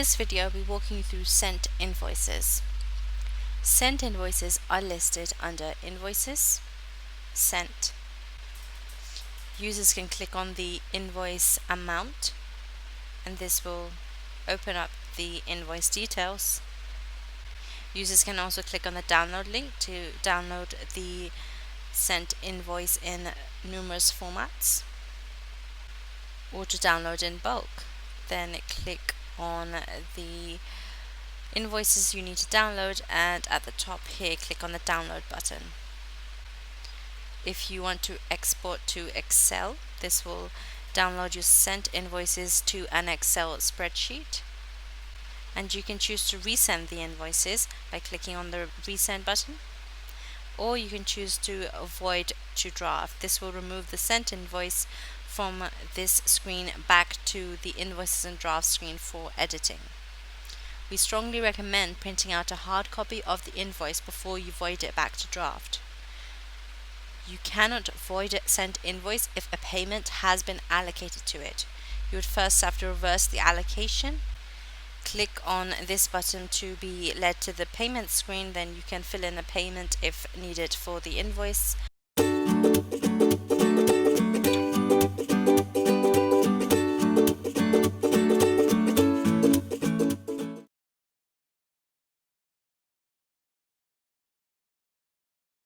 this video, I'll be walking you through Sent Invoices. Sent Invoices are listed under Invoices, Sent. Users can click on the invoice amount, and this will open up the invoice details. Users can also click on the download link to download the Sent invoice in numerous formats, or to download in bulk. Then click on the invoices you need to download, and at the top here click on the download button. If you want to export to Excel, this will download your Sent invoices to an Excel spreadsheet, and you can choose to resend the invoices by clicking on the resend button, or you can choose to avoid to draft. This will remove the Sent invoice from this screen back to the invoices and draft screen for editing. We strongly recommend printing out a hard copy of the invoice before you void it back to draft. You cannot void a Sent invoice if a payment has been allocated to it. You would first have to reverse the allocation. Click on this button to be led to the payment screen, then you can fill in the payment if needed for the invoice.